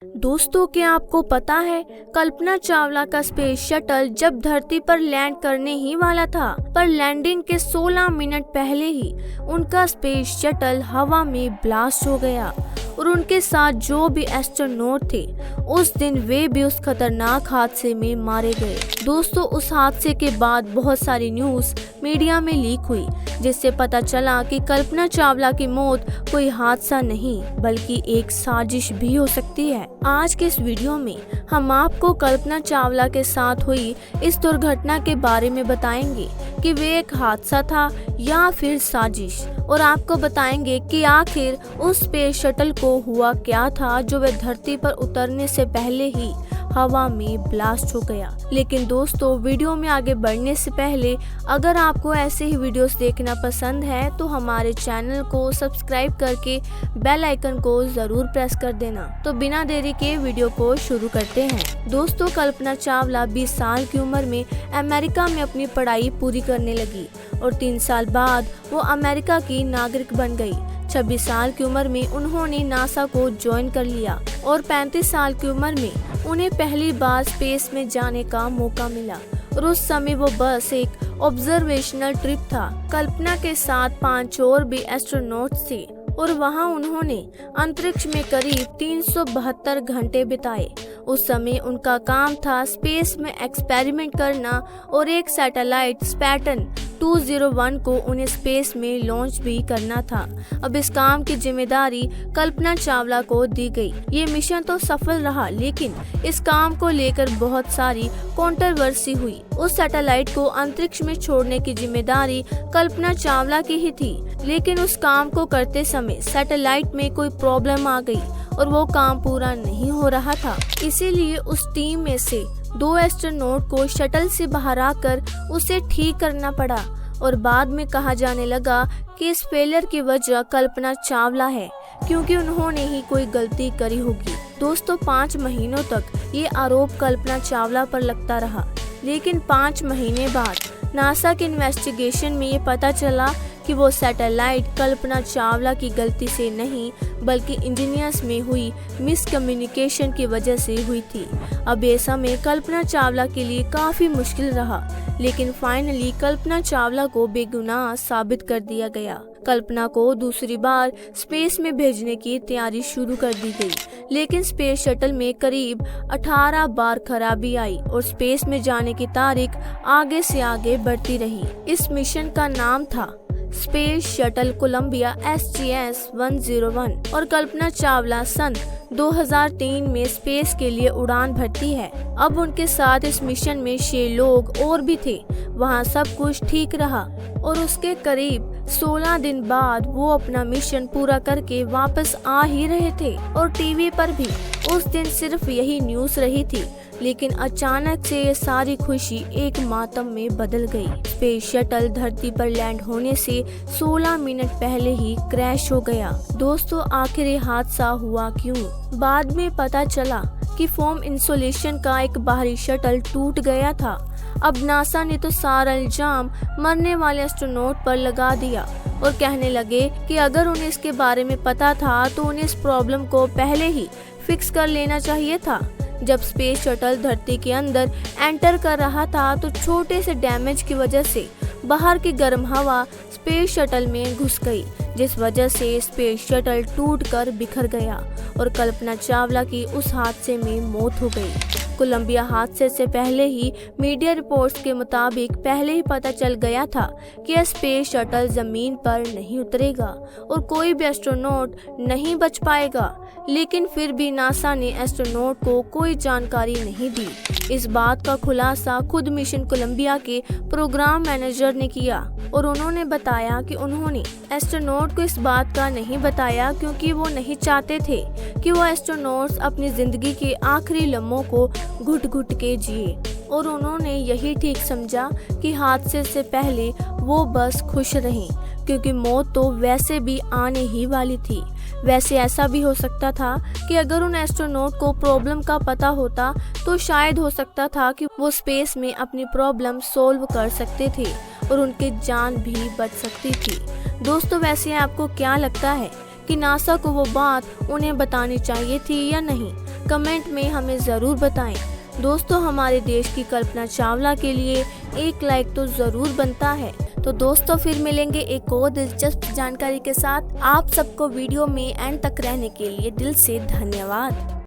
दोस्तों, क्या आपको पता है कल्पना चावला का स्पेस शटल जब धरती पर लैंड करने ही वाला था, पर लैंडिंग के 16 मिनट पहले ही उनका स्पेस शटल हवा में ब्लास्ट हो गया और उनके साथ जो भी एस्ट्रोनॉट थे उस दिन वे भी उस खतरनाक हादसे में मारे गए। दोस्तों, उस हादसे के बाद बहुत सारी न्यूज़ मीडिया में लीक हुई, जिससे पता चला कि कल्पना चावला की मौत कोई हादसा नहीं बल्कि एक साजिश भी हो सकती है। आज के इस वीडियो में हम आपको कल्पना चावला के साथ हुई इस दुर्घटना के बारे में बताएंगे कि वे एक हादसा था या फिर साजिश, और आपको बताएंगे कि आखिर उस स्पेस शटल को हुआ क्या था जो वे धरती पर उतरने से पहले ही हवा में ब्लास्ट हो गया। लेकिन दोस्तों, वीडियो में आगे बढ़ने से पहले अगर आपको ऐसे ही वीडियोस देखना पसंद है तो हमारे चैनल को सब्सक्राइब करके बेल आइकन को जरूर प्रेस कर देना। तो बिना देरी के वीडियो को शुरू करते हैं। दोस्तों, कल्पना चावला 20 साल की उम्र में अमेरिका में अपनी पढ़ाई पूरी करने लगी और 3 साल बाद वो अमेरिका की नागरिक बन गई। 26 साल की उम्र में उन्होंने नासा को ज्वाइन कर लिया और 35 साल की उम्र में उन्हें पहली बार स्पेस में जाने का मौका मिला और उस समय वो बस एक ऑब्जर्वेशनल ट्रिप था। कल्पना के साथ 5 और भी एस्ट्रोनॉट्स थे और वहां उन्होंने अंतरिक्ष में करीब 372 घंटे बिताए। उस समय उनका काम था स्पेस में एक्सपेरिमेंट करना और एक सैटेलाइट स्पैटन 201 को उन्हें स्पेस में लॉन्च भी करना था। अब इस काम की जिम्मेदारी कल्पना चावला को दी गई। ये मिशन तो सफल रहा, लेकिन इस काम को लेकर बहुत सारी कंट्रोवर्सी हुई। उस सैटेलाइट को अंतरिक्ष में छोड़ने की जिम्मेदारी कल्पना चावला की ही थी, लेकिन उस काम को करते समय सैटेलाइट में कोई प्रॉब्लम आ गई और वो काम पूरा नहीं हो रहा था। इसीलिए उस टीम में से 2 एस्ट्रोनॉट को शटल से बाहर आकर उसे ठीक करना पड़ा और बाद में कहा जाने लगा कि इस फेलियर की वजह कल्पना चावला है, क्योंकि उन्होंने ही कोई गलती करी होगी। दोस्तों, 5 महीनों तक ये आरोप कल्पना चावला पर लगता रहा, लेकिन 5 महीने बाद नासा के इन्वेस्टिगेशन में ये पता चला कि वो सैटेलाइट कल्पना चावला की गलती से नहीं बल्कि इंजीनियर्स में हुई मिसकम्युनिकेशन की वजह से हुई थी। अब ये समय कल्पना चावला के लिए काफी मुश्किल रहा, लेकिन फाइनली कल्पना चावला को बेगुनाह साबित कर दिया गया। कल्पना को दूसरी बार स्पेस में भेजने की तैयारी शुरू कर दी गई, लेकिन स्पेस शटल में करीब 18 बार खराबी आई और स्पेस में जाने की तारीख आगे से आगे बढ़ती रही। इस मिशन का नाम था स्पेस शटल कोलंबिया STS-101 और कल्पना चावला सन 2003 में स्पेस के लिए उड़ान भरती है। अब उनके साथ इस मिशन में 6 लोग और भी थे। वहां सब कुछ ठीक रहा और उसके करीब 16 दिन बाद वो अपना मिशन पूरा करके वापस आ ही रहे थे और टीवी पर भी उस दिन सिर्फ यही न्यूज़ रही थी। लेकिन अचानक से ये सारी खुशी एक मातम में बदल गई। स्पेस शटल धरती पर लैंड होने से 16 मिनट पहले ही क्रैश हो गया। दोस्तों, आखिर ये हादसा हुआ क्यों? बाद में पता चला कि फोम इंसुलेशन का एक बाहरी शटल टूट गया था। अब नासा ने तो सारा इल्जाम मरने वाले एस्ट्रोनॉट पर लगा दिया और कहने लगे कि अगर उन्हें इसके बारे में पता था तो उन्हें इस प्रॉब्लम को पहले ही फिक्स कर लेना चाहिए था। जब स्पेस शटल धरती के अंदर एंटर कर रहा था तो छोटे से डैमेज की वजह से बाहर की गर्म हवा स्पेस शटल में घुस गई, जिस वजह से स्पेस शटल टूटकर बिखर गया और कल्पना चावला की उस हादसे में मौत हो गई। कोलंबिया हादसे से पहले ही मीडिया रिपोर्ट्स के मुताबिक पहले ही पता चल गया था कि स्पेस शटल जमीन पर नहीं उतरेगा और कोई भी एस्ट्रोनॉट नहीं बच पाएगा, लेकिन फिर भी नासा ने एस्ट्रोनॉट को कोई जानकारी नहीं दी। इस बात का खुलासा खुद मिशन कोलंबिया के प्रोग्राम मैनेजर ने किया और उन्होंने बताया कि उन्होंने एस्ट्रोनॉट को इस बात का नहीं बताया क्योंकि वो नहीं चाहते थे कि वो एस्ट्रोनॉट्स अपनी जिंदगी के आखिरी लम्हों को घुट घुट के जिए, और उन्होंने यही ठीक समझा कि हादसे से पहले वो बस खुश रहें, क्योंकि मौत तो वैसे भी आने ही वाली थी। वैसे ऐसा भी हो सकता था कि अगर उन एस्ट्रोनॉट को प्रॉब्लम का पता होता तो शायद हो सकता था कि वो स्पेस में अपनी प्रॉब्लम सॉल्व कर सकते थे और उनकी जान भी बच सकती थी। दोस्तों, वैसे आपको क्या लगता है कि नासा को वो बात उन्हें बतानी चाहिए थी या नहीं? कमेंट में हमें ज़रूर बताएं। दोस्तों, हमारे देश की कल्पना चावला के लिए एक लाइक तो ज़रूर बनता है। तो दोस्तों, फिर मिलेंगे एक और दिलचस्प जानकारी के साथ। आप सबको वीडियो में एंड तक रहने के लिए दिल से धन्यवाद।